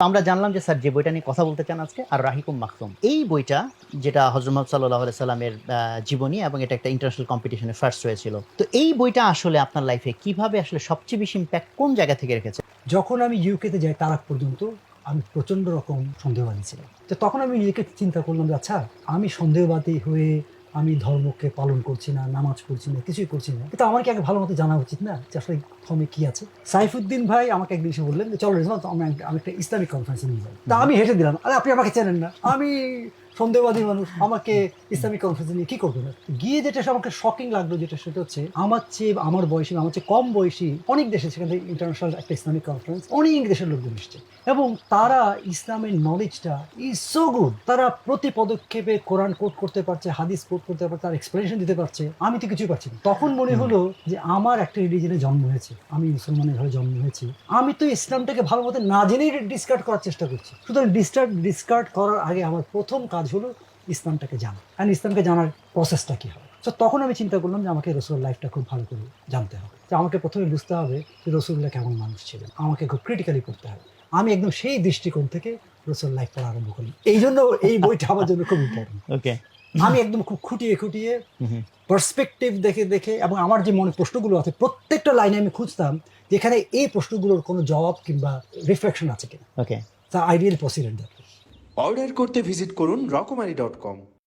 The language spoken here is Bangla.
আমরা জানলাম যে স্যার যে বইটা নিয়ে কথা বলতে চান আজকে, আর রাহিকুম মাকতুম, এই বইটা যেটা হযরত মুহাম্মদ সাল্লাল্লাহু আলাইহি সাল্লামের জীবনী, এবং এটা একটা ইন্টারন্যাশনাল কম্পিটিশনে ফার্স্ট হয়েছিল। তো এই বইটা আসলে আপনার লাইফে কিভাবে আসলে সবচেয়ে বেশি ইম্প্যাক্ট কোন জায়গা থেকে রেখেছে? যখন আমি ইউকেতে যাই তার আগ পর্যন্ত আমি প্রচণ্ড রকম সন্দেহবাদী ছিলাম। তো তখন আমি নিজেকে চিন্তা করলাম যে আচ্ছা, আমি সন্দেহবাদী হয়ে আমি ধর্মকে পালন করছি না, নামাজ পড়ছি না, কিছুই করছি না, কিন্তু আমার কি আগে ভালো মতো জানা উচিত না যে আসলে ধর্মে কি আছে। সাইফুদ্দিন ভাই আমাকে একদিন এসে বললেন যে চলো রেজওয়ান, আমি একটা ইসলামিক কনফারেন্সে নিয়ে যাই। তা আমি হেসে দিলাম, আরে আপনি আমাকে চেনেন না, আমি সন্দেহবাদী মানুষ, আমাকে ইসলামিক কনফারেন্সে নিয়ে কি করবেন? গিয়ে যেটা আমাকে শকিং লাগলো, যেটা সেটা হচ্ছে আমার চেয়ে, আমার বয়সী, আমার চেয়ে কম বয়সী অনেক দেশে, সেখানে ইন্টারন্যাশনাল একটা ইসলামিক কনফারেন্স, অনেক দেশের লোকজন এসছে এবং তারা ইসলামের নলেজটা ইজ সো গুড। তারা প্রতি পদক্ষেপে কোরআন কোট করতে পারছে, হাদিস কোট করতে পারছে, তার এক্সপ্লেনেশন দিতে পারছে। আমি তো কিছুই পারছি না। তখন মনে হলো যে আমার একটা রিলিজনে জন্ম হয়েছে, আমি মুসলমানের ঘরে জন্ম হয়েছি, আমি তো ইসলামটাকে ভালো মতো না জেনেই ডিসকার্ড করার চেষ্টা করছি। সুতরাং ডিসকার্ড করার আগে আমার প্রথম কাজ হলো ইসলামটাকে জানা, আর ইসলামকে জানার প্রসেসটা কী হবে। তো তখন আমি চিন্তা করলাম যে আমাকে রসুলের লাইফটা খুব ভালো করে জানতে হবে। তো আমাকে প্রথমে বুঝতে হবে যে রসুল্লাহ কেমন মানুষ ছিলেন, আমাকে খুব ক্রিটিক্যালি পড়তে হবে। আমি একদম সেই দৃষ্টিকোণ থেকে রসুল লাইফ পড়া আরম্ভ করি। এই জন্য এই বইটা আমার জন্য খুব ইম্পর্টেন্ট। ওকে। আমি একদম খুব খুঁটিয়ে খুঁটিয়ে পার্সপেক্টিভ দেখে দেখে, এবং আমার যে মনে প্রশ্নগুলো আছে প্রত্যেকটা লাইনে আমি খুঁজতাম যেখানে এই প্রশ্নগুলোর কোনো জবাব কিংবা রিফ্লেকশন আছে কিনা। ওকে। তা I really proceeded that. Order করতে ভিজিট করুন রকমারি.com।